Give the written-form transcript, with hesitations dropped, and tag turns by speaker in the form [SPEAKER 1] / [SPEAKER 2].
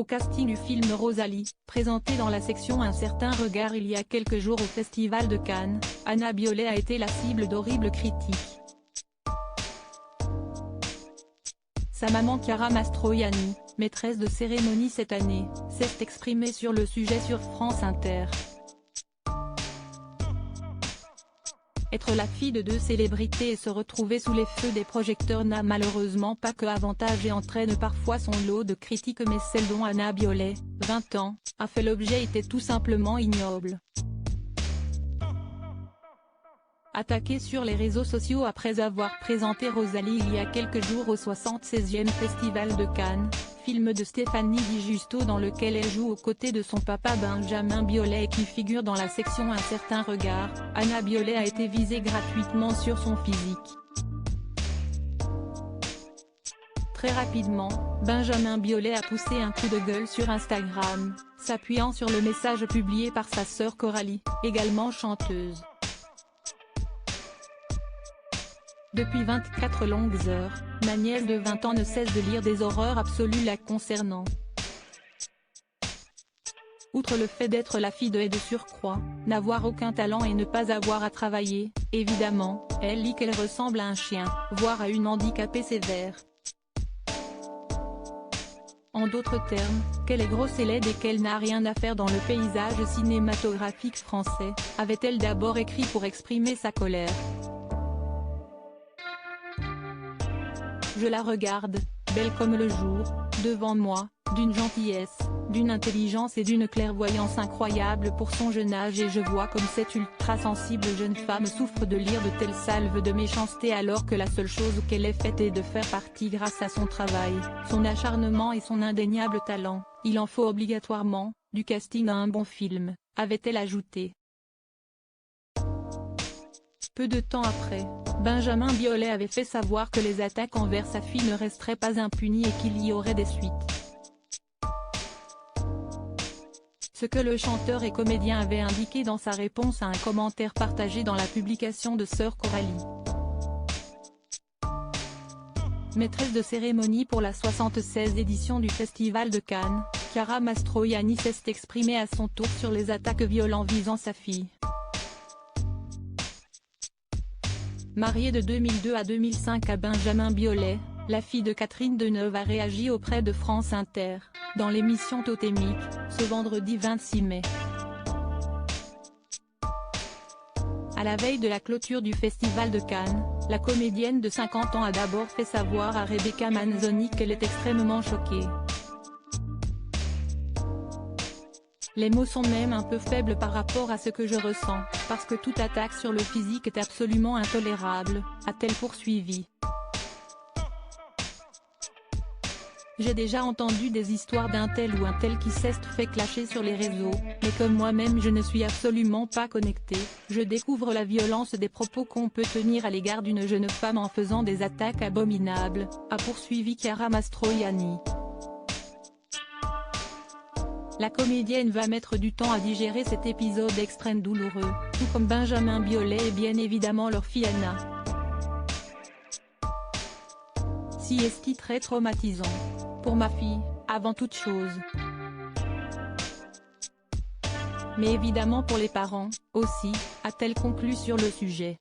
[SPEAKER 1] Au casting du film Rosalie, présenté dans la section Un certain regard il y a quelques jours au Festival de Cannes, Anna Biolay a été la cible d'horribles critiques. Sa maman Chiara Mastroianni, maîtresse de cérémonie cette année, s'est exprimée sur le sujet sur France Inter. Être la fille de deux célébrités et se retrouver sous les feux des projecteurs n'a malheureusement pas que avantage et entraîne parfois son lot de critiques, mais celle dont Anna Biolay, 20 ans, a fait l'objet était tout simplement ignoble. Attaquée sur les réseaux sociaux après avoir présenté Rosalie il y a quelques jours au 76e Festival de Cannes, film de Stéphanie Di Giusto dans lequel elle joue aux côtés de son papa Benjamin Biolay et qui figure dans la section Un certain regard, Anna Biolay a été visée gratuitement sur son physique. Très rapidement, Benjamin Biolay a poussé un coup de gueule sur Instagram, s'appuyant sur le message publié par sa sœur Coralie, également chanteuse. Depuis 24 longues heures, Manielle de 20 ans ne cesse de lire des horreurs absolues la concernant. Outre le fait d'être la fille de et de surcroît, n'avoir aucun talent et ne pas avoir à travailler, évidemment, elle lit qu'elle ressemble à un chien, voire à une handicapée sévère. En d'autres termes, qu'elle est grosse et laide et qu'elle n'a rien à faire dans le paysage cinématographique français, avait-elle d'abord écrit pour exprimer sa colère. Je la regarde, belle comme le jour, devant moi, d'une gentillesse, d'une intelligence et d'une clairvoyance incroyable pour son jeune âge, et je vois comme cette ultra-sensible jeune femme souffre de lire de telles salves de méchanceté alors que la seule chose qu'elle ait faite est de faire partie grâce à son travail, son acharnement et son indéniable talent. Il en faut obligatoirement, du casting à un bon film, avait-elle ajouté. Peu de temps après, Benjamin Biolay avait fait savoir que les attaques envers sa fille ne resteraient pas impunies et qu'il y aurait des suites. Ce que le chanteur et comédien avait indiqué dans sa réponse à un commentaire partagé dans la publication de sœur Coralie. Maîtresse de cérémonie pour la 76e édition du Festival de Cannes, Chiara Mastroianni s'est exprimée à son tour sur les attaques violentes visant sa fille. Mariée de 2002 à 2005 à Benjamin Biolay, la fille de Catherine Deneuve a réagi auprès de France Inter, dans l'émission Totémique, ce vendredi 26 mai. À la veille de la clôture du Festival de Cannes, la comédienne de 50 ans a d'abord fait savoir à Rebecca Manzoni qu'elle est extrêmement choquée. Les mots sont même un peu faibles par rapport à ce que je ressens, parce que toute attaque sur le physique est absolument intolérable, a-t-elle poursuivi. J'ai déjà entendu des histoires d'un tel ou un tel qui s'est fait clasher sur les réseaux, mais comme moi-même je ne suis absolument pas connectée, je découvre la violence des propos qu'on peut tenir à l'égard d'une jeune femme en faisant des attaques abominables, a poursuivi Chiara Mastroianni. La comédienne va mettre du temps à digérer cet épisode extrême douloureux, tout comme Benjamin Biolay et bien évidemment leur fille Anna. Si est-ce très traumatisant. Pour ma fille, avant toute chose. Mais évidemment pour les parents, aussi, a-t-elle conclu sur le sujet.